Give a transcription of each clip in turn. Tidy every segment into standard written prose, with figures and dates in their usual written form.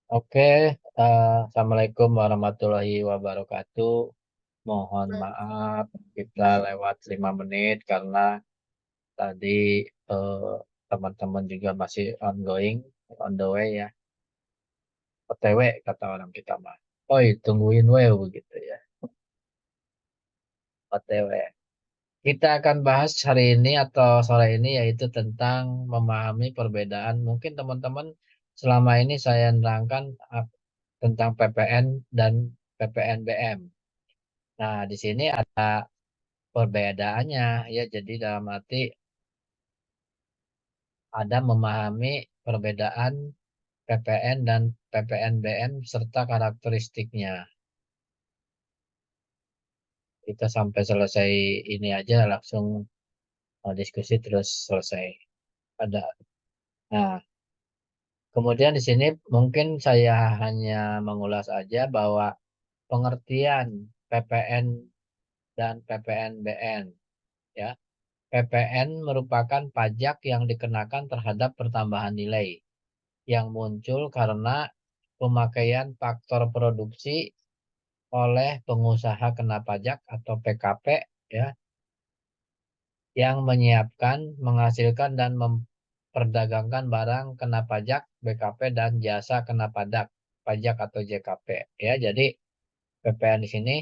Oke, Assalamualaikum warahmatullahi wabarakatuh. Mohon maaf, kita lewat 5 menit karena tadi eh, teman-teman juga masih ongoing, on the way ya. OTW kata orang kita mah. Oi, tungguin we begitu ya. OTW. Kita akan bahas hari ini atau sore ini yaitu tentang memahami perbedaan. Mungkin teman-teman selama ini saya nerangkan tentang PPN dan PPNBM. Nah, di sini ada perbedaannya ya. Jadi dalam arti ada memahami perbedaan PPN dan PPNBM serta karakteristiknya. Kita sampai selesai ini aja langsung diskusi terus selesai. Ada. Nah, kemudian di sini mungkin saya hanya mengulas aja bahwa pengertian PPN dan PPNBM ya. PPN merupakan pajak yang dikenakan terhadap pertambahan nilai yang muncul karena pemakaian faktor produksi oleh pengusaha kena pajak atau PKP ya yang menyiapkan, menghasilkan dan memperdagangkan barang kena pajak BKP dan jasa kena pajak atau JKP ya. Jadi PPN di sini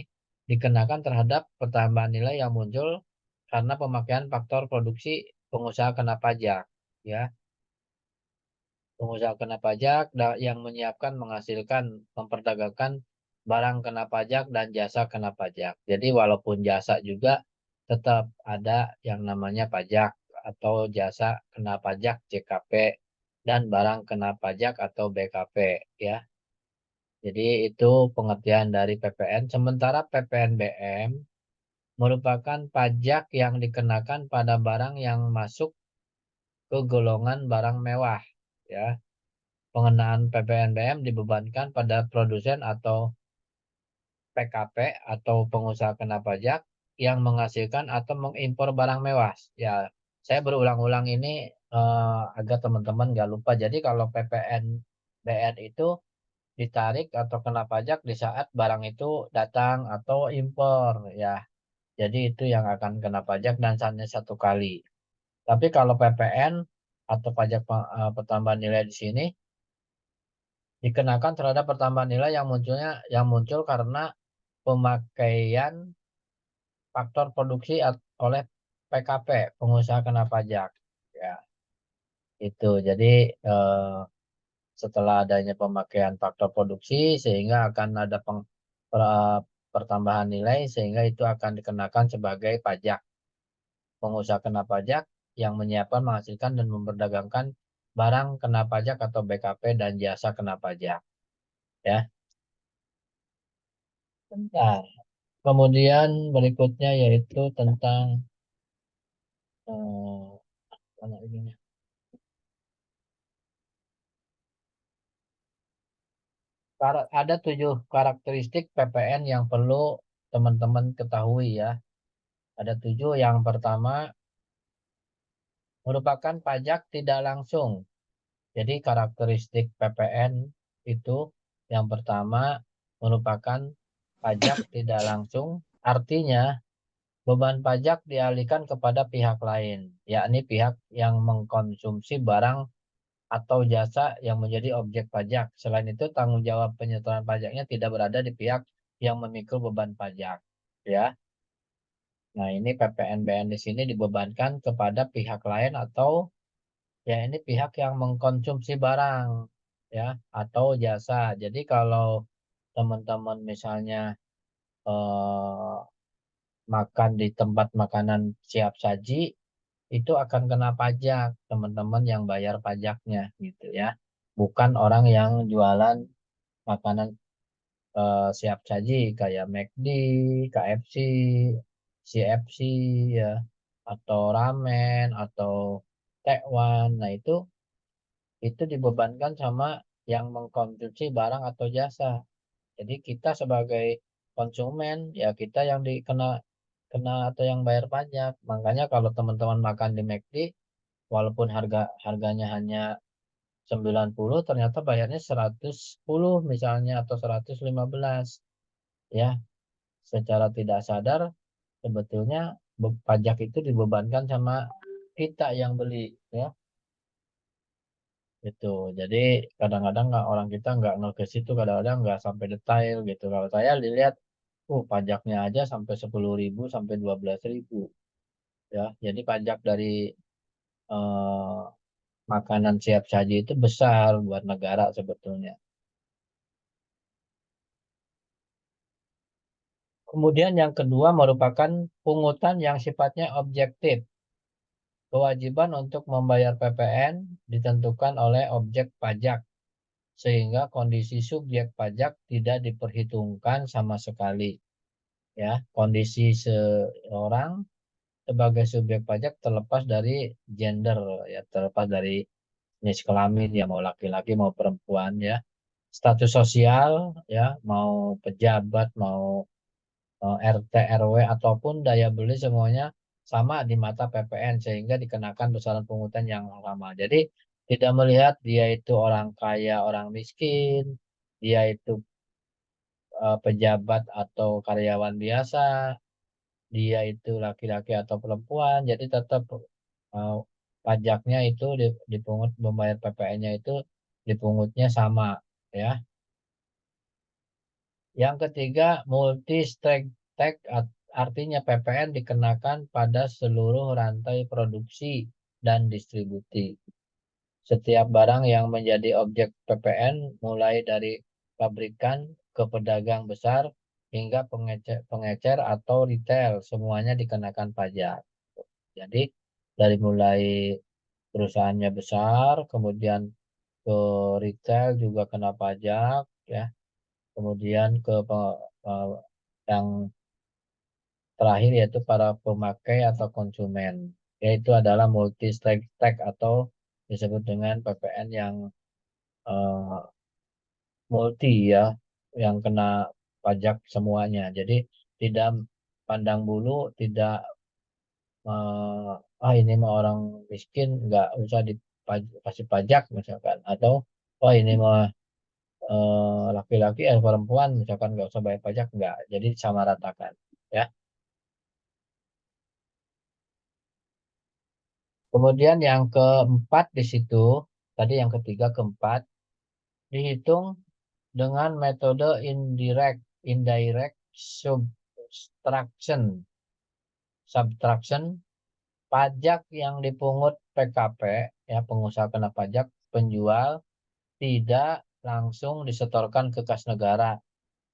dikenakan terhadap pertambahan nilai yang muncul karena pemakaian faktor produksi pengusaha kena pajak ya. Pengusaha kena pajak yang menyiapkan, menghasilkan, memperdagangkan barang kena pajak dan jasa kena pajak. Jadi walaupun jasa juga tetap ada yang namanya pajak atau jasa kena pajak JKP dan barang kena pajak atau BKP ya. Jadi itu pengertian dari PPN. Sementara PPNBM merupakan pajak yang dikenakan pada barang yang masuk ke golongan barang mewah ya. Pengenaan PPNBM dibebankan pada produsen atau PKP atau pengusaha kena pajak yang menghasilkan atau mengimpor barang mewah. Ya, saya berulang-ulang ini agar teman-teman nggak lupa. Jadi kalau PPNBM itu ditarik atau kena pajak di saat barang itu datang atau impor ya. Jadi itu yang akan kena pajak dan hanya satu kali. Tapi kalau PPN atau pajak pertambahan nilai di sini dikenakan terhadap pertambahan nilai yang muncul karena pemakaian faktor produksi oleh PKP, pengusaha kena pajak. Ya, itu. Jadi setelah adanya pemakaian faktor produksi sehingga akan ada pertambahan nilai sehingga itu akan dikenakan sebagai pajak. Pengusaha kena pajak yang menyiapkan, menghasilkan dan memperdagangkan barang kena pajak atau BKP dan jasa kena pajak. Ya, bentar. Kemudian berikutnya yaitu tentang eh, mana ininya? Ada 7 karakteristik PPN yang perlu teman-teman ketahui ya. Ada 7. Yang pertama merupakan pajak tidak langsung. Jadi karakteristik PPN itu yang pertama merupakan pajak tidak langsung. Artinya beban pajak dialihkan kepada pihak lain, yakni pihak yang mengkonsumsi barang atau jasa yang menjadi objek pajak. Selain itu, tanggung jawab penyetoran pajaknya tidak berada di pihak yang memikul beban pajak. Ya, nah ini PPNBM di sini dibebankan kepada pihak lain atau ya ini pihak yang mengkonsumsi barang ya atau jasa. Jadi kalau teman-teman misalnya eh, makan di tempat makanan siap saji itu akan kena pajak teman-teman yang bayar pajaknya gitu ya. Bukan orang yang jualan makanan siap saji kayak McD, KFC, CFC ya, atau ramen atau tekwan. Nah, itu dibebankan sama yang mengkonsumsi barang atau jasa. Jadi kita sebagai konsumen ya kita yang dikena kena atau yang bayar pajak. Makanya kalau teman-teman makan di McD walaupun harganya hanya 90 ternyata bayarnya 110 misalnya atau 115 ya. Secara tidak sadar sebetulnya pajak itu dibebankan sama kita yang beli ya. Itu. Jadi kadang-kadang nggak orang kita nggak ke situ, kadang-kadang nggak sampai detail gitu. Kalau saya dilihat, pajaknya aja sampai 10.000 sampai 12.000 ya. Jadi pajak dari eh, makanan siap saji itu besar buat negara sebetulnya. Kemudian yang kedua merupakan pungutan yang sifatnya objektif. Kewajiban untuk membayar PPN ditentukan oleh objek pajak, sehingga kondisi subjek pajak tidak diperhitungkan sama sekali. Ya, kondisi seorang sebagai subjek pajak terlepas dari gender, ya terlepas dari jenis kelamin, ya mau laki-laki mau perempuan, ya status sosial, ya mau pejabat mau RT RW ataupun daya beli semuanya sama di mata PPN sehingga dikenakan besaran pungutan yang sama. Jadi tidak melihat dia itu orang kaya orang miskin, dia itu pejabat atau karyawan biasa, dia itu laki-laki atau perempuan, jadi tetap uh, pajaknya itu dipungut, membayar PPN-nya itu dipungutnya sama ya. Yang ketiga, multi strike tax artinya PPN dikenakan pada seluruh rantai produksi dan distribusi. Setiap barang yang menjadi objek PPN mulai dari pabrikan ke pedagang besar hingga pengecer atau retail semuanya dikenakan pajak. Jadi dari mulai perusahaannya besar, kemudian ke retail juga kena pajak, ya. Kemudian ke yang terakhir yaitu para pemakai atau konsumen, yaitu adalah multi strike tax atau disebut dengan PPN yang eh, multi ya, yang kena pajak semuanya. Jadi tidak pandang bulu, tidak ini mah orang miskin nggak usah dikasih pajak misalkan, atau ini mah laki-laki perempuan misalkan nggak usah bayar pajak, nggak, jadi sama ratakan ya. Kemudian yang keempat di situ, tadi yang ketiga, keempat dihitung dengan metode indirect subtraction. Pajak yang dipungut PKP, ya pengusaha kena pajak, penjual tidak langsung disetorkan ke kas negara.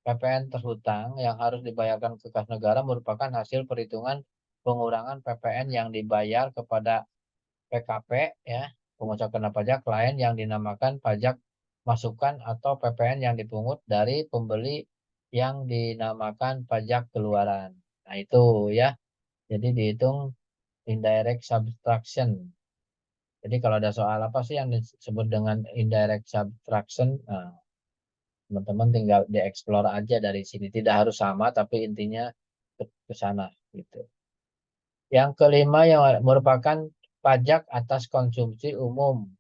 PPN terhutang yang harus dibayarkan ke kas negara merupakan hasil perhitungan pengurangan PPN yang dibayar kepada PKP, ya pengusaha kena pajak lain yang dinamakan pajak masukan atau PPN yang dipungut dari pembeli yang dinamakan pajak keluaran. Nah itu ya, jadi dihitung indirect subtraction. Jadi kalau ada soal apa sih yang disebut dengan indirect subtraction, nah, teman-teman tinggal dieksplor aja dari sini. Tidak harus sama, tapi intinya ke sana gitu. Yang kelima yang merupakan pajak atas konsumsi umum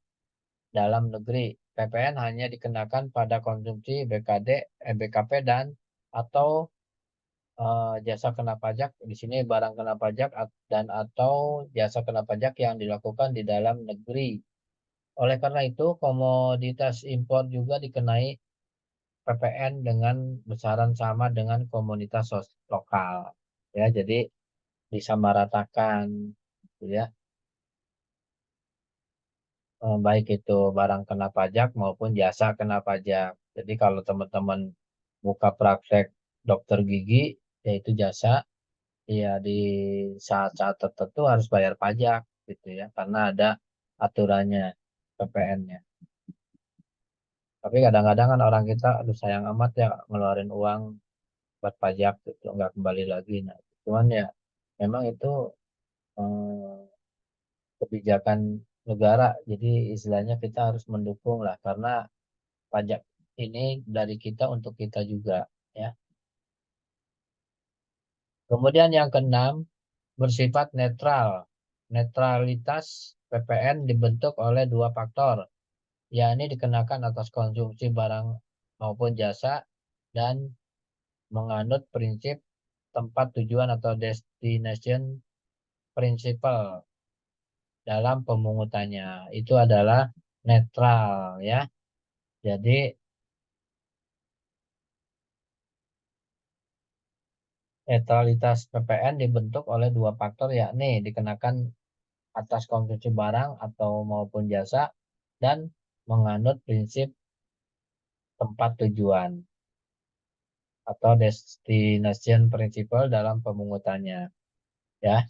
dalam negeri. PPN hanya dikenakan pada konsumsi BKP dan atau jasa kena pajak. Di sini barang kena pajak dan atau jasa kena pajak yang dilakukan di dalam negeri. Oleh karena itu, komoditas impor juga dikenai PPN dengan besaran sama dengan komunitas lokal. Ya, jadi disamaratakan, gitu ya. Baik itu barang kena pajak maupun jasa kena pajak. Jadi kalau teman-teman buka praktek dokter gigi, yaitu jasa, ya di saat-saat tertentu harus bayar pajak, gitu ya, karena ada aturannya PPN-nya. Tapi kadang-kadang kan orang kita, aduh sayang amat ya ngeluarin uang buat pajak gitu, nggak kembali lagi. Nah, cuman ya memang itu eh, kebijakan negara. Jadi istilahnya kita harus mendukung lah, karena pajak ini dari kita untuk kita juga ya. Kemudian yang keenam, bersifat netral. Netralitas PPN dibentuk oleh dua faktor. yakni dikenakan atas konsumsi barang maupun jasa dan menganut prinsip tempat tujuan atau destination principle dalam pemungutannya. Itu adalah netral ya. Jadi netralitas PPN dibentuk oleh dua faktor, yakni dikenakan atas konsumsi barang atau maupun jasa dan menganut prinsip tempat tujuan atau destination principle dalam pemungutannya ya.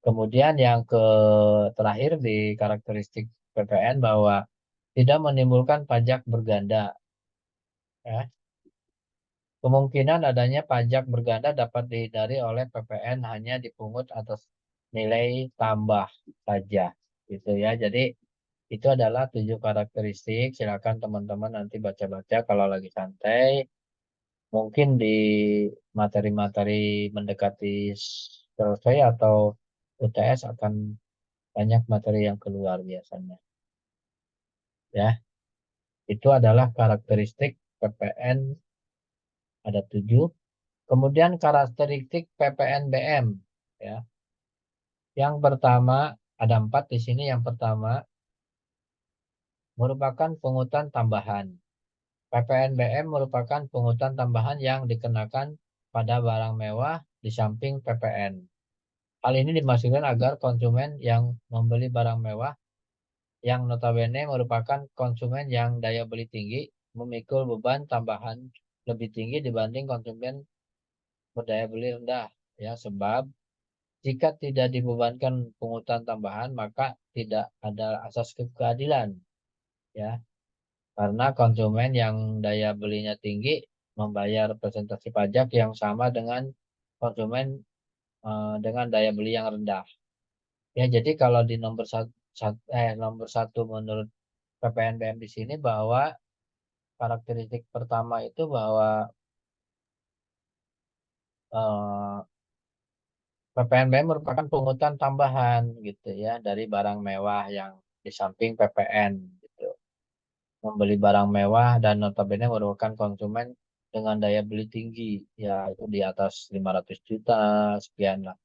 Kemudian yang terakhir di karakteristik PPN bahwa tidak menimbulkan pajak berganda ya. Kemungkinan adanya pajak berganda dapat dihindari oleh PPN hanya dipungut atas nilai tambah saja gitu ya. Jadi itu adalah 7 karakteristik. Silakan teman-teman nanti baca-baca kalau lagi santai. Mungkin di materi-materi mendekati selesai atau UTS akan banyak materi yang keluar biasanya. Ya, itu adalah karakteristik PPN ada 7. Kemudian karakteristik PPNBM ya. Yang pertama ada 4 di sini. Yang pertama merupakan pungutan tambahan. PPNBM merupakan pungutan tambahan yang dikenakan pada barang mewah di samping PPN. Hal ini dimaksudkan agar konsumen yang membeli barang mewah yang notabene merupakan konsumen yang daya beli tinggi memikul beban tambahan lebih tinggi dibanding konsumen berdaya beli rendah ya, sebab jika tidak dibebankan pungutan tambahan maka tidak ada asas keadilan ya, karena konsumen yang daya belinya tinggi membayar presentasi pajak yang sama dengan konsumen dengan daya beli yang rendah. Ya, jadi kalau di nomor satu menurut PPNBM di sini bahwa karakteristik pertama itu bahwa eh, PPNBM merupakan pungutan tambahan gitu ya dari barang mewah yang di samping PPN gitu. Membeli barang mewah dan notabene merupakan konsumen dengan daya beli tinggi ya, itu di atas 500 juta sekian lah.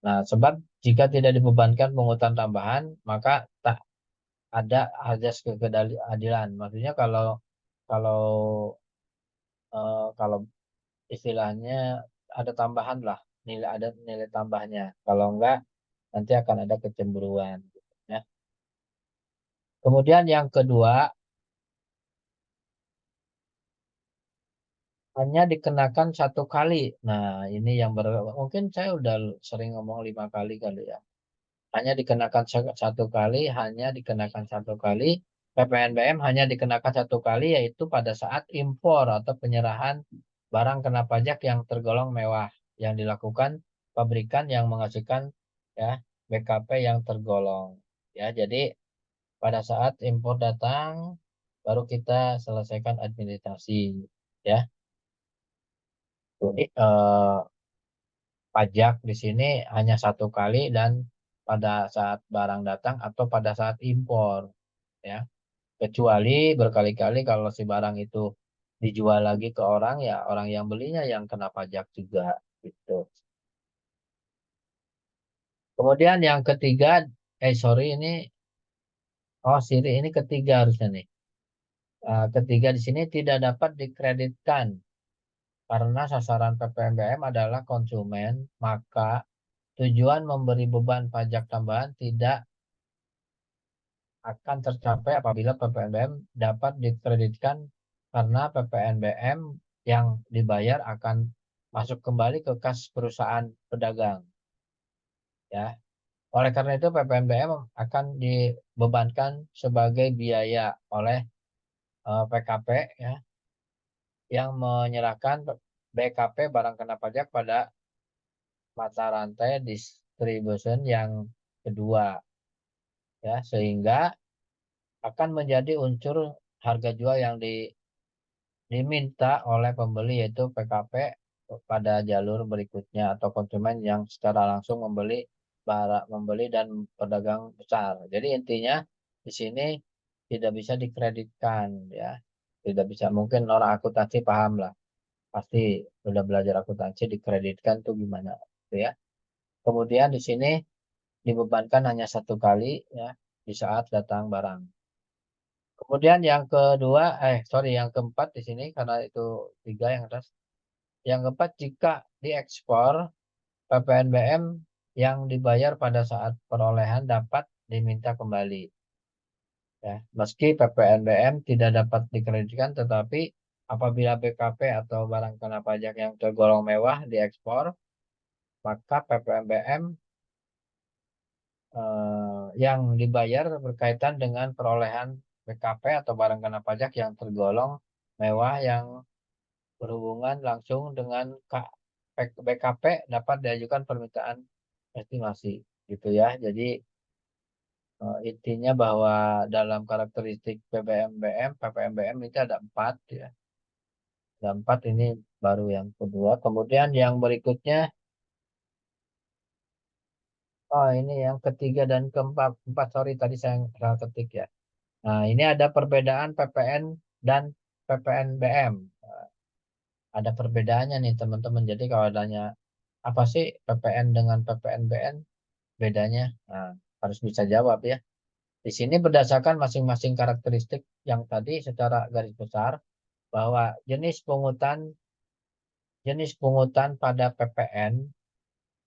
Nah, sebab jika tidak dibebankan pungutan tambahan maka tak ada azas keadilan. Maksudnya kalau kalau istilahnya ada tambahan lah, ada nilai tambahnya. Kalau enggak nanti akan ada kecemburuan gitu, ya. Kemudian yang kedua, hanya dikenakan satu kali. Nah, ini yang mungkin saya udah sering ngomong 5 kali kali ya. Hanya dikenakan satu kali, hanya dikenakan satu kali. PPNBM hanya dikenakan satu kali, yaitu pada saat impor atau penyerahan barang kena pajak yang tergolong mewah yang dilakukan pabrikan yang menghasilkan ya BKP yang tergolong. Ya, jadi pada saat impor datang baru kita selesaikan administrasi ya. Jadi pajak di sini hanya satu kali dan pada saat barang datang atau pada saat impor ya. Kecuali berkali-kali kalau si barang itu dijual lagi ke orang ya orang yang belinya yang kena pajak juga gitu. Kemudian yang ketiga, sorry ini, oh siri ini ketiga harusnya nih. Ketiga di sini tidak dapat dikreditkan karena sasaran PPNBM adalah konsumen, maka tujuan memberi beban pajak tambahan tidak akan tercapai apabila PPNBM dapat dikreditkan karena PPNBM yang dibayar akan masuk kembali ke kas perusahaan pedagang ya. Oleh karena itu PPNBM akan dibebankan sebagai biaya oleh PKP ya yang menyerahkan BKP barang kena pajak pada mata rantai distribution yang kedua ya, sehingga akan menjadi unsur harga jual yang diminta oleh pembeli yaitu PKP pada jalur berikutnya atau konsumen yang secara langsung membeli barang membeli dan pedagang besar. Jadi intinya di sini tidak bisa dikreditkan ya. Tidak bisa, mungkin orang akuntansi paham lah. Pasti sudah belajar akuntansi, dikreditkan tuh gimana gitu ya. Kemudian di sini dibebankan hanya satu kali ya di saat datang barang. Kemudian yang kedua, sorry, yang keempat di sini karena itu tiga yang atas. Yang keempat, jika diekspor, PPNBM yang dibayar pada saat perolehan dapat diminta kembali. Ya, meski PPNBM tidak dapat dikreditkan, tetapi apabila BKP atau barang kena pajak yang tergolong mewah diekspor, maka PPNBM yang dibayar berkaitan dengan perolehan BKP atau barang kena pajak yang tergolong mewah yang berhubungan langsung dengan BKP dapat diajukan permintaan estimasi gitu ya. Jadi intinya bahwa dalam karakteristik PPNBM itu ada empat ya. Ada empat, ini baru yang kedua. Kemudian yang berikutnya, oh ini yang ketiga dan keempat. Empat, sorry tadi saya salah ketik ya. Nah, ini ada perbedaan PPN dan PPNBM. Ada perbedaannya nih teman-teman. Jadi kalau adanya apa sih PPN dengan PPNBM bedanya? Nah, harus bisa jawab ya. Di sini berdasarkan masing-masing karakteristik yang tadi secara garis besar bahwa jenis pungutan pada PPN,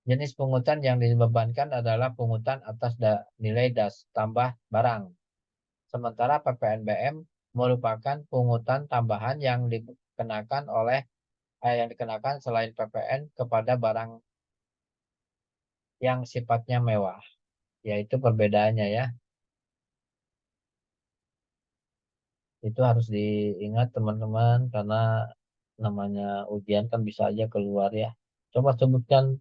jenis pungutan yang dibebankan adalah pungutan atas nilai tambah barang. Sementara PPNBM merupakan pungutan tambahan yang dikenakan selain PPN kepada barang yang sifatnya mewah. Yaitu perbedaannya ya. Itu harus diingat teman-teman karena namanya ujian kan bisa aja keluar ya. Coba sebutkan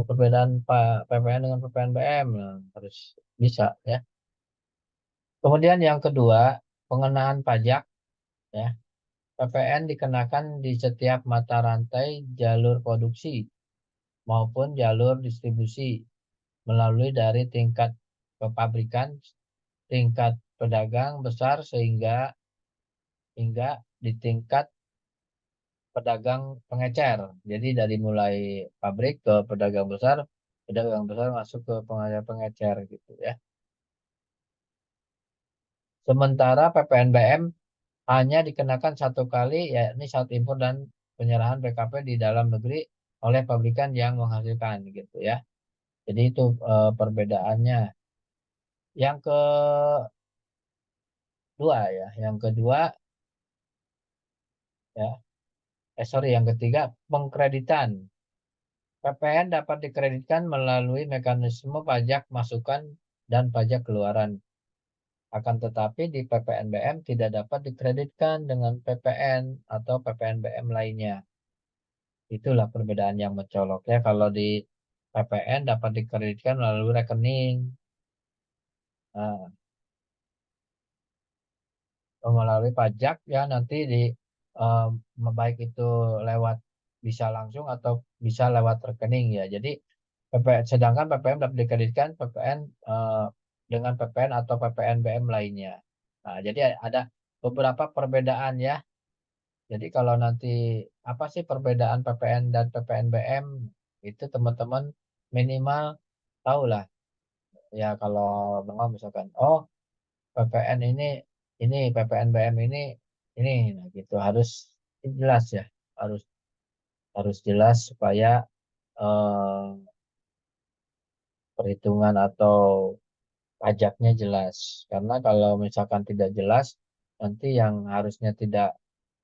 perbedaan PPN dengan PPNBM. Nah, harus bisa ya. Kemudian yang kedua, pengenaan pajak ya. PPN dikenakan di setiap mata rantai jalur produksi maupun jalur distribusi melalui dari tingkat kepabrikan, tingkat pedagang besar hingga di tingkat pedagang pengecer. Jadi dari mulai pabrik ke pedagang besar, pedagang besar masuk ke pengecer gitu ya. Sementara PPNBM hanya dikenakan satu kali, yakni saat impor dan penyerahan BKP di dalam negeri oleh pabrikan yang menghasilkan gitu ya. Jadi itu perbedaannya. Yang kedua ya, yang kedua ya, sorry, yang ketiga pengkreditan. PPN dapat dikreditkan melalui mekanisme pajak masukan dan pajak keluaran. Akan tetapi di PPNBM tidak dapat dikreditkan dengan PPN atau PPNBM lainnya. Itulah perbedaan yang mencolok ya. Kalau di PPN dapat dikreditkan melalui rekening. Nah, melalui pajak ya nanti eh, baik itu lewat bisa langsung atau bisa lewat rekening ya. Jadi sedangkan PPN dapat dikreditkan PPN dengan PPN atau PPNBM lainnya. Nah, jadi ada beberapa perbedaan ya. Jadi kalau nanti apa sih perbedaan PPN dan PPNBM itu teman-teman minimal tahulah ya. Kalau bengong misalkan, oh PPN ini PPNBM ini, nah gitu harus jelas ya, harus harus jelas supaya eh, perhitungan atau pajaknya jelas. Karena kalau misalkan tidak jelas, nanti yang harusnya tidak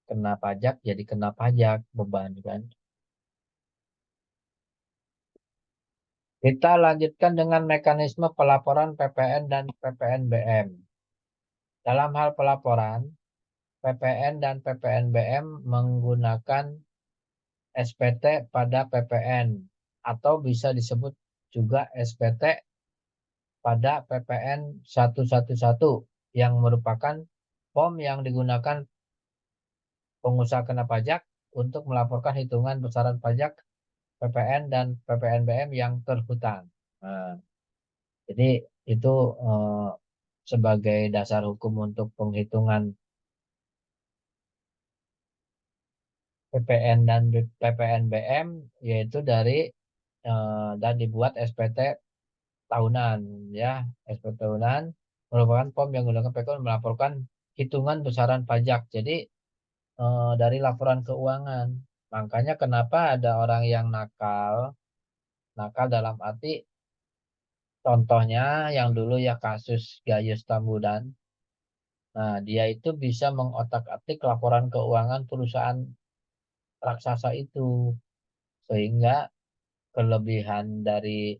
kena pajak jadi kena pajak, beban kan. Kita lanjutkan dengan mekanisme pelaporan PPN dan PPNBM. Dalam hal pelaporan, PPN dan PPNBM menggunakan SPT pada PPN atau bisa disebut juga SPT pada PPN 111 yang merupakan form yang digunakan pengusaha kena pajak untuk melaporkan hitungan besaran pajak PPN dan PPNBM yang terhutang. Nah, jadi itu sebagai dasar hukum untuk penghitungan PPN dan PPNBM, yaitu dari dan dibuat SPT tahunan, ya. SPT tahunan merupakan form yang menggunakan PKN melaporkan hitungan besaran pajak. Jadi dari laporan keuangan. Makanya kenapa ada orang yang nakal, nakal dalam arti contohnya yang dulu ya kasus Gayus Tambunan. Nah, dia itu bisa mengotak-atik laporan keuangan perusahaan raksasa itu sehingga kelebihan dari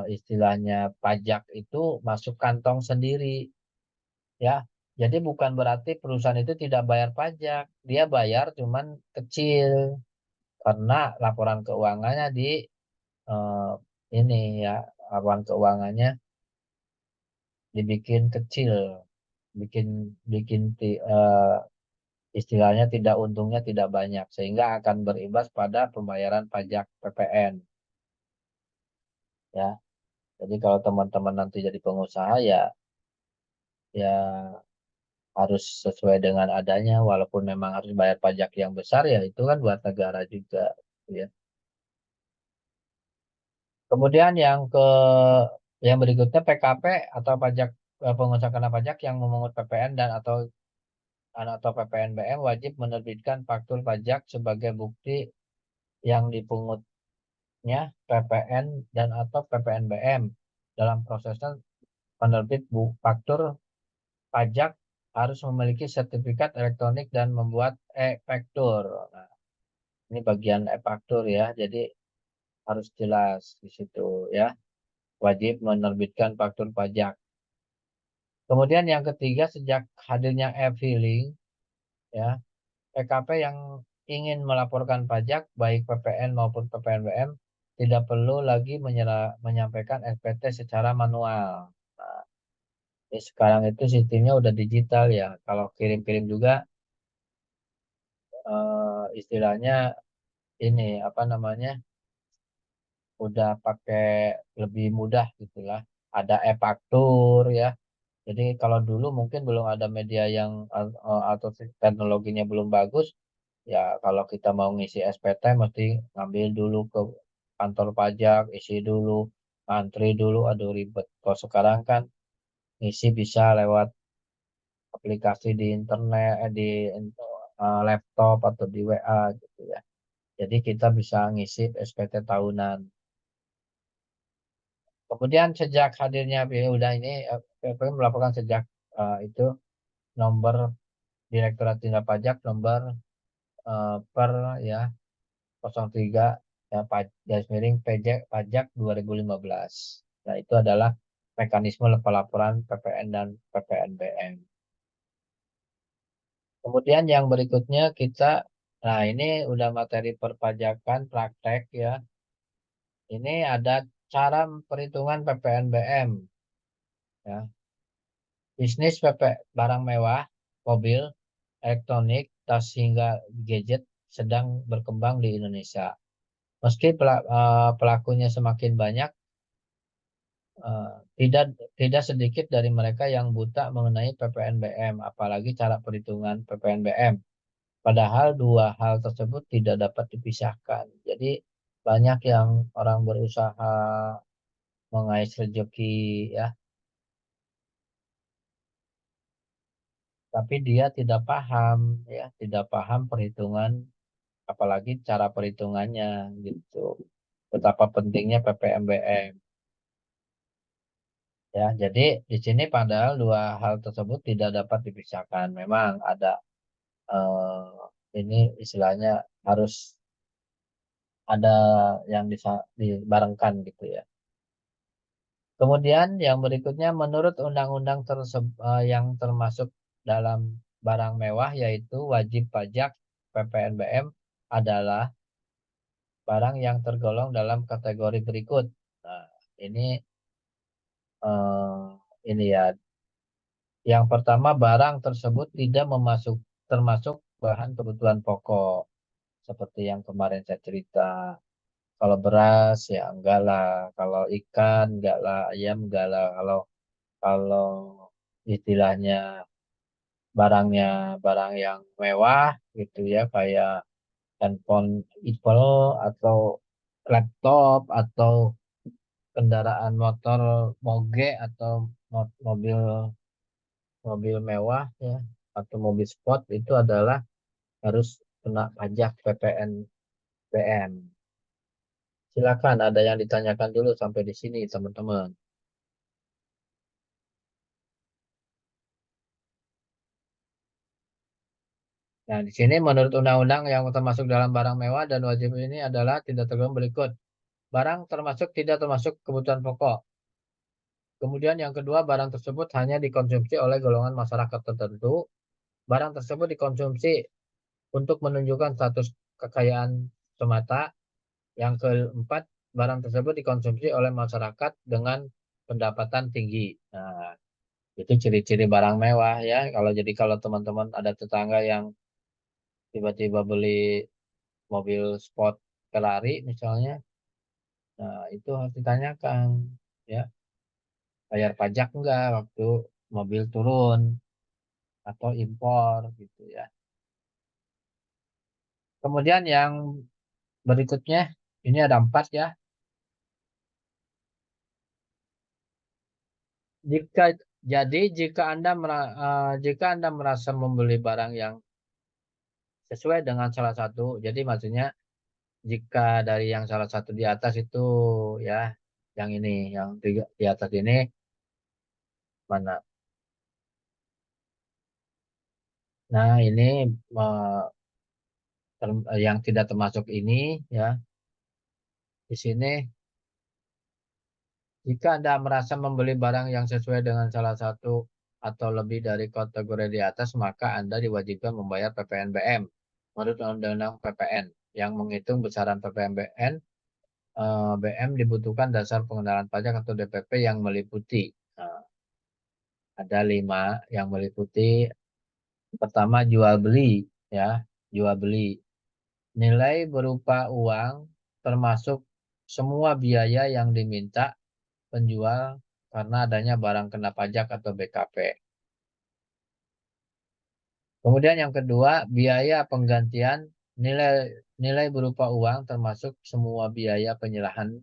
istilahnya pajak itu masuk kantong sendiri, ya. Jadi bukan berarti perusahaan itu tidak bayar pajak, dia bayar cuman kecil karena laporan keuangannya di eh, ini ya, laporan keuangannya dibikin kecil, bikin bikin istilahnya tidak untungnya tidak banyak sehingga akan berimbas pada pembayaran pajak PPN, ya. Jadi kalau teman-teman nanti jadi pengusaha ya, ya harus sesuai dengan adanya, walaupun memang harus bayar pajak yang besar ya itu kan buat negara juga, ya. Kemudian yang berikutnya PKP atau pajak, pengusaha kena pajak yang memungut PPN dan atau PPNBM wajib menerbitkan faktur pajak sebagai bukti yang dipungutnya PPN dan atau PPNBM. Dalam prosesnya penerbit faktur pajak harus memiliki sertifikat elektronik dan membuat e-faktur. Nah, ini bagian e-faktur ya. Jadi harus jelas di situ, ya. Wajib menerbitkan faktur pajak. Kemudian yang ketiga, sejak hadirnya e-filing, ya, PKP yang ingin melaporkan pajak baik PPN maupun PPNBM tidak perlu lagi menyampaikan SPT secara manual. Nah, sekarang itu sistemnya udah digital ya. Kalau kirim-kirim juga istilahnya ini apa namanya, udah pakai lebih mudah gitulah. Ada e-faktur ya. Jadi kalau dulu mungkin belum ada media yang atau teknologinya belum bagus, ya kalau kita mau ngisi SPT mesti ngambil dulu ke kantor pajak, isi dulu, antri dulu, aduh ribet. Kalau sekarang kan ngisi bisa lewat aplikasi di internet, laptop atau di WA gitu ya. Jadi kita bisa ngisi SPT tahunan. Kemudian sejak hadirnya udah ini PPM melaporkan sejak itu nomor Direktorat Tindak Pajak nomor per ya 03 ya, garis miring pajak 2015. Nah, itu adalah mekanisme pelaporan PPN dan PPNBM. Kemudian yang berikutnya nah ini udah materi perpajakan praktek ya. Ini ada cara perhitungan PPNBM ya. Bisnis barang mewah, mobil, elektronik, tas hingga gadget sedang berkembang di Indonesia. Meski pelakunya semakin banyak, eh, tidak tidak sedikit dari mereka yang buta mengenai PPNBM, apalagi cara perhitungan PPNBM. Padahal dua hal tersebut tidak dapat dipisahkan. Jadi banyak yang orang berusaha mengais rezeki ya, tapi dia tidak paham ya, tidak paham perhitungan, apalagi cara perhitungannya gitu. Betapa pentingnya PPNBM. Ya, jadi di sini padahal dua hal tersebut tidak dapat dipisahkan. Memang ada ini istilahnya harus ada yang dibarengkan gitu ya. Kemudian yang berikutnya menurut undang-undang yang termasuk dalam barang mewah yaitu wajib pajak PPNBM adalah barang yang tergolong dalam kategori berikut. Nah, ini ini ya. Yang pertama, barang tersebut tidak termasuk bahan kebutuhan pokok. Seperti yang kemarin saya cerita. Kalau beras, ya enggak lah. Kalau ikan, enggak lah. Ayam, enggak lah. Kalau Kalau istilahnya barangnya barang yang mewah gitu ya, kayak handphone Apple atau laptop atau kendaraan motor moge atau mobil mobil mewah ya atau mobil sport itu adalah harus kena pajak PPNBM. Silakan ada yang ditanyakan dulu sampai di sini teman-teman. Nah, di sini menurut undang-undang yang termasuk dalam barang mewah dan wajib ini adalah tidak tergolong berikut. Barang termasuk tidak termasuk kebutuhan pokok. Kemudian yang kedua, barang tersebut hanya dikonsumsi oleh golongan masyarakat tertentu. Barang tersebut dikonsumsi untuk menunjukkan status kekayaan semata. Yang keempat, barang tersebut dikonsumsi oleh masyarakat dengan pendapatan tinggi. Nah, itu ciri-ciri barang mewah ya. Kalau teman-teman ada tetangga yang tiba-tiba beli mobil sport Ferrari misalnya, nah itu harus ditanyakan ya, bayar pajak enggak waktu mobil turun atau impor gitu ya. Kemudian yang berikutnya ini ada 4 ya. Jika jika Anda merasa membeli barang yang sesuai dengan salah satu, jadi maksudnya jika dari yang salah satu di atas itu ya, yang ini, yang di atas ini mana? Nah, ini eh, yang tidak termasuk ini ya. Di sini jika Anda merasa membeli barang yang sesuai dengan salah satu atau lebih dari kategori di atas, maka Anda diwajibkan membayar PPNBM menurut Undang-Undang PPN yang menghitung besaran PPNBM. BM dibutuhkan dasar pengenaan pajak atau DPP yang meliputi. Nah, ada 5 yang meliputi. Pertama jual beli ya, jual beli. Nilai berupa uang termasuk semua biaya yang diminta penjual karena adanya barang kena pajak atau BKP. Kemudian yang kedua, biaya penggantian nilai nilai berupa uang termasuk semua biaya penyerahan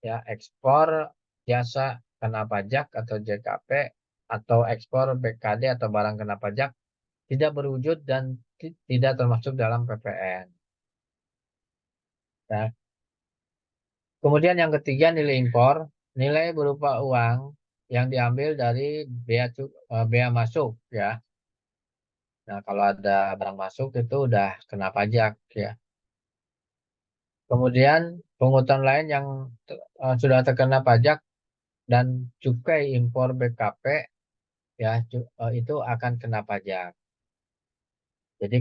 ya ekspor jasa kena pajak atau JKP atau ekspor BKD atau barang kena pajak tidak berwujud dan tidak termasuk dalam PPN. Ya. Kemudian yang ketiga nilai impor, nilai berupa uang yang diambil dari bea masuk ya. Nah, kalau ada barang masuk itu udah kena pajak ya. Kemudian pungutan lain yang sudah terkena pajak dan cukai impor BKP ya itu akan kena pajak. Jadi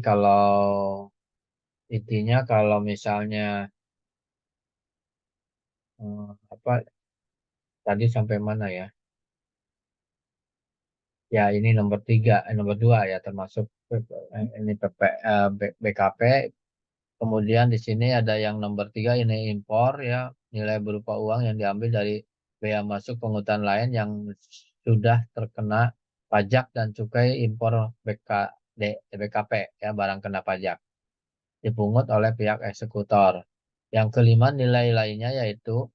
intinya kalau misalnya apa tadi sampai mana ya? Ya ini nomor 3, nomor 2 ya termasuk ini BKP. Kemudian di sini ada yang nomor 3 ini impor ya, nilai berupa uang yang diambil dari bea masuk pungutan lain yang sudah terkena pajak dan cukai impor BKP ya barang kena pajak dipungut oleh pihak eksekutor. Yang kelima nilai lainnya yaitu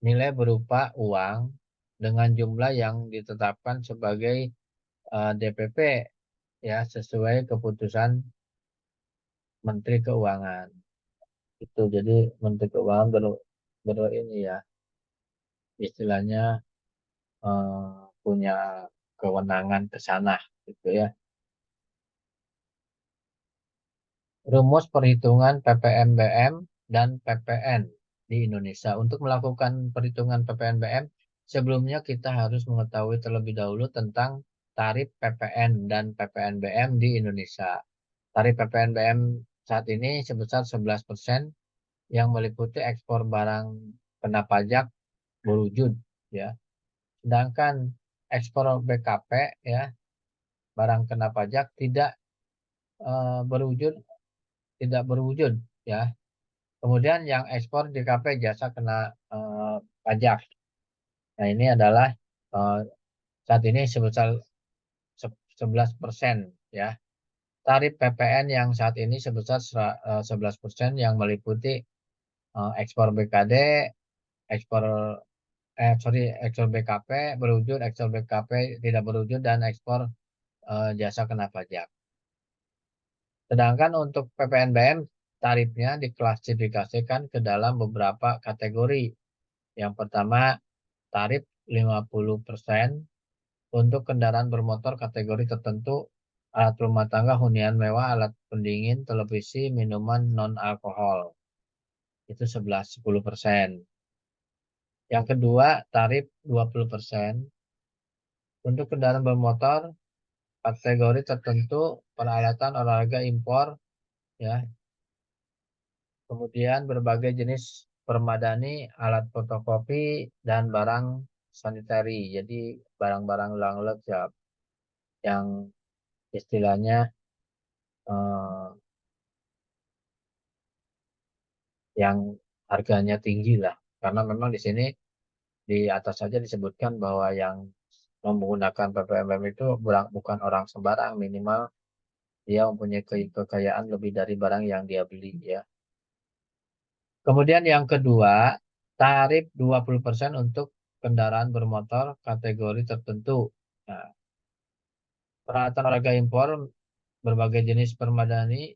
nilai berupa uang dengan jumlah yang ditetapkan sebagai DPP ya sesuai keputusan Menteri Keuangan. Itu jadi Menteri Keuangan ini ya istilahnya punya kewenangan ke sana gitu ya. Rumus perhitungan PPNBM dan PPN di Indonesia. Untuk melakukan perhitungan PPNBM, sebelumnya kita harus mengetahui terlebih dahulu tentang tarif PPN dan PPNBM di Indonesia. Tarif PPNBM saat ini sebesar 11% yang meliputi ekspor barang kena pajak berwujud ya. Sedangkan ekspor BKP ya, barang kena pajak berwujud tidak berwujud ya. Kemudian yang ekspor JKP jasa kena pajak. Nah, ini adalah saat ini sebesar 11% ya. Tarif PPN yang saat ini sebesar 11% yang meliputi ekspor BKD, ekspor ekspor BKP berwujud, ekspor BKP tidak berwujud, dan ekspor jasa kena pajak. Sedangkan untuk PPNBM tarifnya diklasifikasikan ke dalam beberapa kategori. Yang pertama, tarif 50% untuk kendaraan bermotor kategori tertentu, alat rumah tangga, hunian mewah, alat pendingin, televisi, minuman non-alkohol. Itu 10%. Yang kedua, tarif 20% untuk kendaraan bermotor kategori tertentu, peralatan olahraga impor, ya. Kemudian berbagai jenis permadani, alat fotokopi, dan barang sanitary. Jadi barang-barang langlek ya, yang istilahnya eh, yang harganya tinggi lah. Karena memang di sini di atas saja disebutkan bahwa yang menggunakan PPMM itu bukan orang sembarang, minimal dia mempunyai kekayaan lebih dari barang yang dia beli ya. Kemudian yang kedua, tarif 20% untuk kendaraan bermotor kategori tertentu. Nah, peralatan olahraga impor, berbagai jenis permadani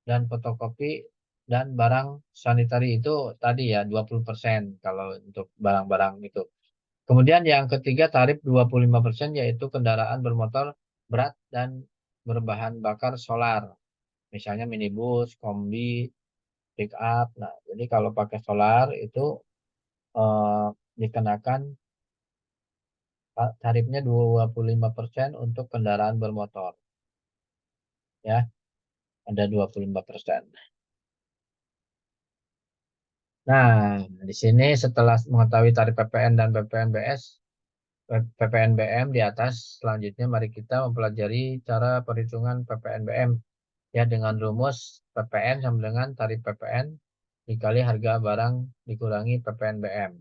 dan fotokopi dan barang sanitary itu tadi ya 20% kalau untuk barang-barang itu. Kemudian yang ketiga tarif 25% yaitu kendaraan bermotor berat dan berbahan bakar solar. Misalnya minibus, kombi, pick up. Nah, jadi kalau pakai solar itu eh, dikenakan tarifnya 25% untuk kendaraan bermotor. Ya, ada 25%. Nah, di sini setelah mengetahui tarif PPN dan PPNBS, PPNBM di atas, selanjutnya mari kita mempelajari cara perhitungan PPNBM. Ya, dengan rumus PPN sama dengan tarif PPN dikali harga barang dikurangi PPNBM.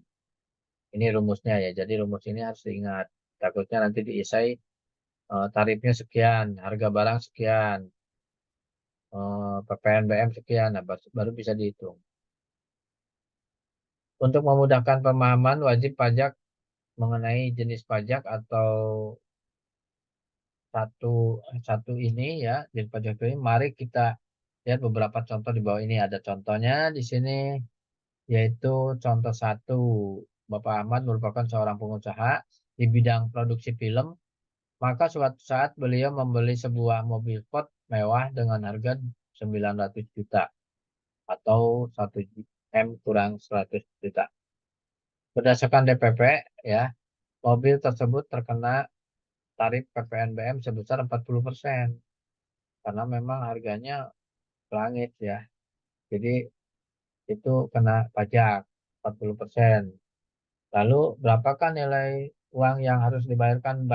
Ini rumusnya ya, jadi rumus ini harus diingat. Takutnya nanti diisai tarifnya sekian, harga barang sekian, PPNBM sekian, nah, baru bisa dihitung. Untuk memudahkan pemahaman wajib pajak mengenai jenis pajak atau satu satu ini ya, jenis pajak ini, mari kita lihat beberapa contoh di bawah ini. Ada contohnya di sini, yaitu contoh satu. Bapak Ahmad merupakan seorang pengusaha di bidang produksi film. Maka suatu saat beliau membeli sebuah mobil Ford mewah dengan harga 900 juta atau 1 M kurang 100 juta. Berdasarkan DPP, ya, mobil tersebut terkena tarif PPNBM sebesar 40% karena memang harganya langit ya. Jadi itu kena pajak 40%. Lalu berapakah nilai uang yang harus dibayarkan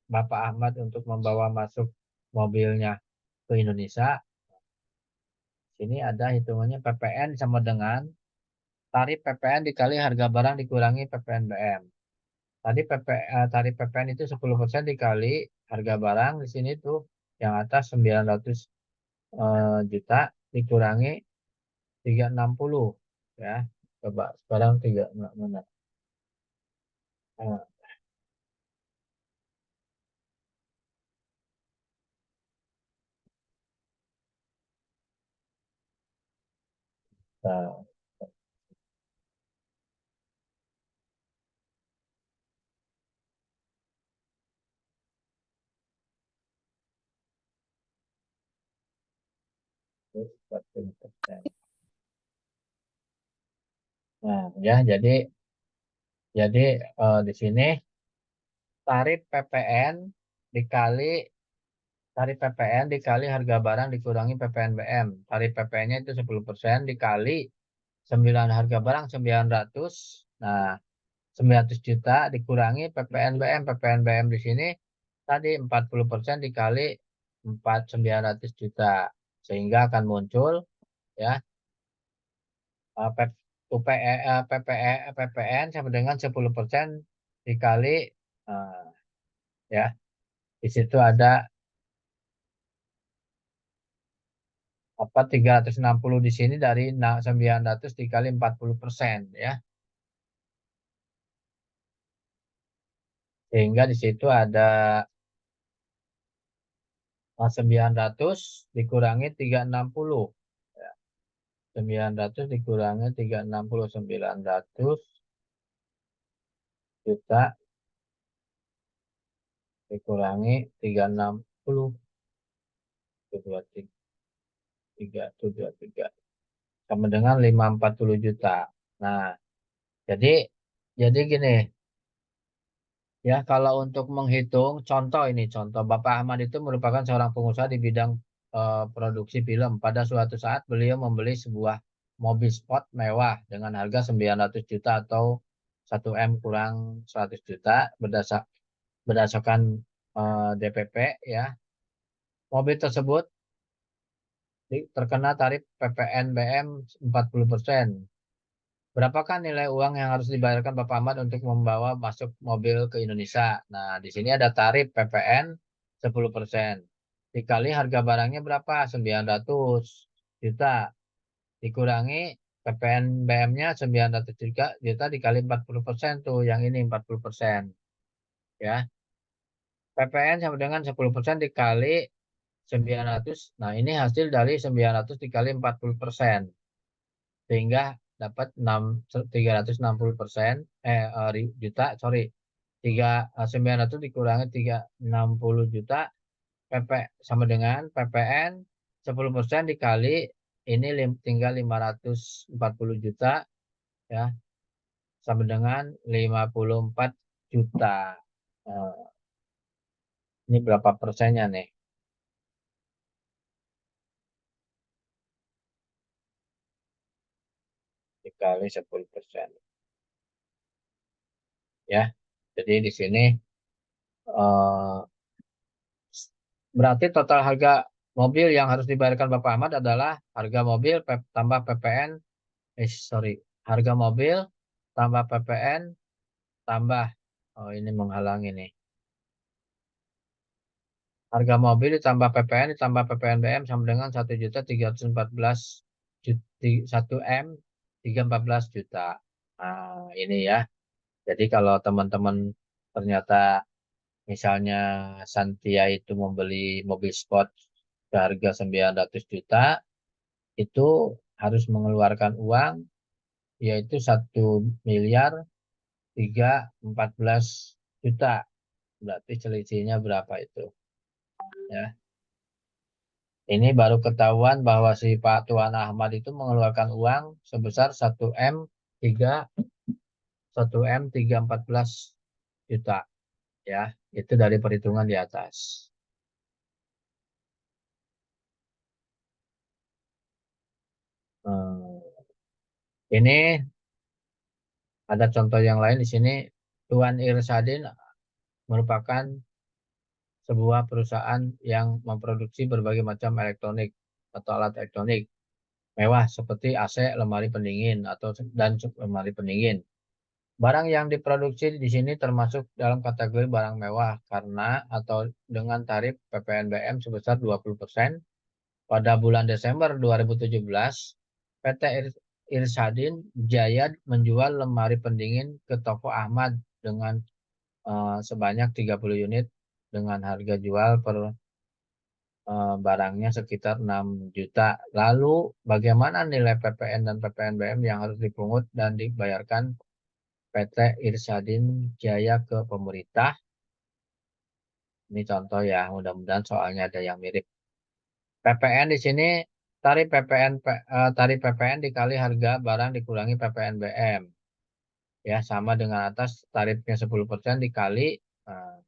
Bapak Ahmad untuk membawa masuk mobilnya ke Indonesia? Sini ada hitungannya, PPN sama dengan tarif PPN dikali harga barang dikurangi PPNBM. Tadi tarif PPN itu 10% dikali harga barang, di sini tuh yang atas 900 juta dikurangi 360 ya. Coba sekarang 3 mana? Eh, Nah, terus 40%. Nah, ya jadi di sini tarif PPN dikali tarif PPN dikali harga barang dikurangi PPNBM. Tarif PPN-nya itu 10% dikali 9 harga barang 900. Nah, 900 juta dikurangi PPNBM. PPNBM di sini tadi 40% dikali 900 juta. Sehingga akan muncul ya PPN sama dengan 10% dikali ya. Di situ ada apa 360 di sini dari 900 dikali 40%, ya. Sehingga di situ ada 900 dikurangi 360. Ya, 900 dikurangi 360, 900 juta dikurangi 360, 23 sama dengan 540 juta. Nah, jadi gini, ya, kalau untuk menghitung contoh ini, contoh Bapak Ahmad itu merupakan seorang pengusaha di bidang produksi film. Pada suatu saat beliau membeli sebuah mobil sport mewah dengan harga 900 juta atau 1 M kurang 100 juta berdasarkan DPP, ya. Mobil tersebut terkena tarif PPN BM 40%. Berapakah nilai uang yang harus dibayarkan Bapak Ahmad untuk membawa masuk mobil ke Indonesia? Nah, di sini ada tarif PPN 10%. Dikali harga barangnya berapa? 900 juta. Dikurangi PPN BM-nya 900 juta dikali 40% tuh. Yang ini 40%. Ya. PPN sama dengan 10% dikali 900. Nah, ini hasil dari 900 dikali 40%. Sehingga dapat 360%, juta, sorry, 900 dikurangi 360 juta, PP sama dengan PPN 10% dikali ini tinggal 540 juta, ya, sama dengan 54 juta. Eh, ini berapa persennya nih? Dikali 10%, ya. Jadi di sini eh, berarti total harga mobil yang harus dibayarkan Bapak Ahmad adalah harga mobil tambah PPN, sorry, harga mobil tambah PPN tambah, oh ini menghalangi nih. Harga mobil ditambah PPN ditambah PPNBM sama dengan 1.314 juta, 1 M 314 juta. Nah, ini ya. Jadi kalau teman-teman ternyata misalnya Santia itu membeli mobil sport seharga 900 juta, itu harus mengeluarkan uang yaitu 1.314 juta. Berarti selisihnya berapa itu? Ya. Ini baru ketahuan bahwa si Pak Tuan Ahmad itu mengeluarkan uang sebesar 3 1 M 314 juta, ya. Itu dari perhitungan di atas. Hmm, ini ada contoh yang lain di sini. Tuan Irsadin merupakan sebuah perusahaan yang memproduksi berbagai macam elektronik atau alat elektronik mewah seperti AC, lemari pendingin lemari pendingin. Barang yang diproduksi di sini termasuk dalam kategori barang mewah karena atau dengan tarif PPNBM sebesar 20%. Pada bulan Desember 2017, PT Irsadin Jaya menjual lemari pendingin ke toko Ahmad dengan sebanyak 30 unit dengan harga jual per barangnya sekitar 6 juta. Lalu bagaimana nilai PPN dan PPNBM yang harus dipungut dan dibayarkan PT Irsyadin Jaya ke pemerintah? Ini contoh ya, mudah-mudahan soalnya ada yang mirip. PPN di sini tarif PPN dikali harga barang dikurangi PPNBM. Ya, sama dengan atas tarifnya 10% dikali eh,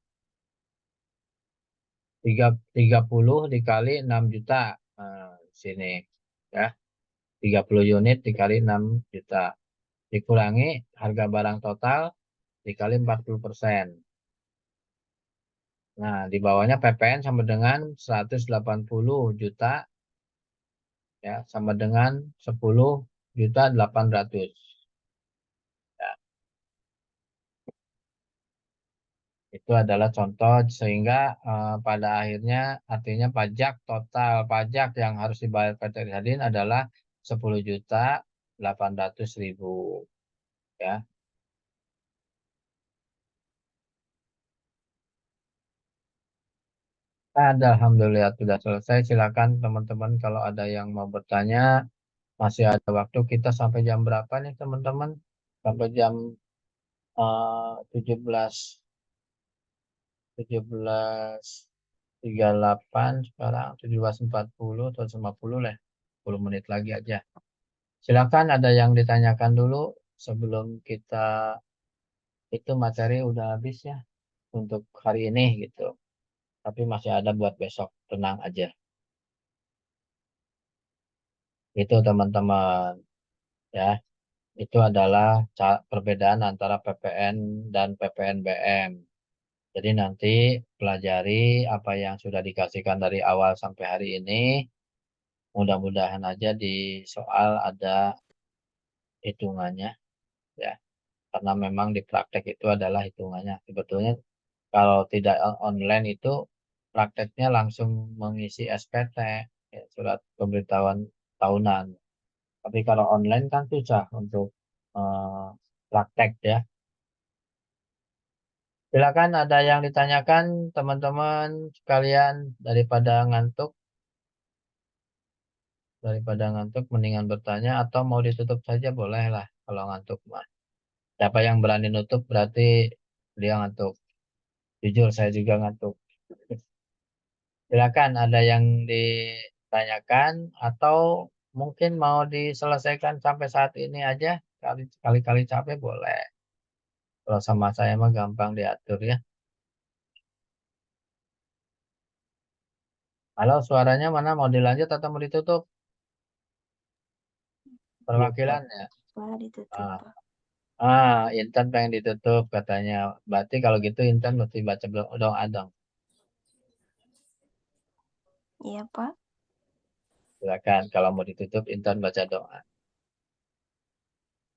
30 dikali 6 juta. Sini ya, 30 unit dikali 6 juta. Dikurangi harga barang total dikali 40%. Nah, di bawahnya PPN sama dengan 180 juta, ya, sama dengan 10.800.000. Ya, Itu adalah contoh sehingga pada akhirnya artinya pajak total pajak yang harus dibayar PT Gadin adalah 10.800.000 ya. Ada, alhamdulillah sudah selesai. Silakan teman-teman kalau ada yang mau bertanya, masih ada waktu kita sampai jam berapa nih teman-teman? Sampai jam 17 17.38 sekarang 17.40 atau 50 lah. 10 menit lagi aja. Silakan ada yang ditanyakan dulu sebelum kita itu materi udah habis ya untuk hari ini gitu. Tapi masih ada buat besok. Tenang aja. Itu teman-teman ya. Itu adalah perbedaan antara PPN dan PPNBM. Jadi nanti pelajari apa yang sudah dikasihkan dari awal sampai hari ini. Mudah-mudahan aja di soal ada hitungannya ya. Karena memang di praktek itu adalah hitungannya. Sebetulnya kalau tidak online itu prakteknya langsung mengisi SPT, ya, surat pemberitahuan tahunan. Tapi kalau online kan susah untuk eh, praktek ya. Silakan ada yang ditanyakan teman-teman sekalian daripada ngantuk mendingan bertanya atau mau ditutup saja boleh lah kalau ngantuk mah. Siapa yang berani nutup berarti dia ngantuk. Jujur saya juga ngantuk. Silakan ada yang ditanyakan atau mungkin mau diselesaikan sampai saat ini aja. Kali-kali capek boleh. Kalau sama saya mah gampang diatur ya. Halo, suaranya mana mau dilanjut atau mau ditutup? Iya, Pak. Perwakilan ya. Wah, ditutup, Ah, Pak. Intan pengen ditutup katanya. Berarti kalau gitu Intan mesti baca doa dong. Iya, Pak. Silakan kalau mau ditutup Intan baca doa.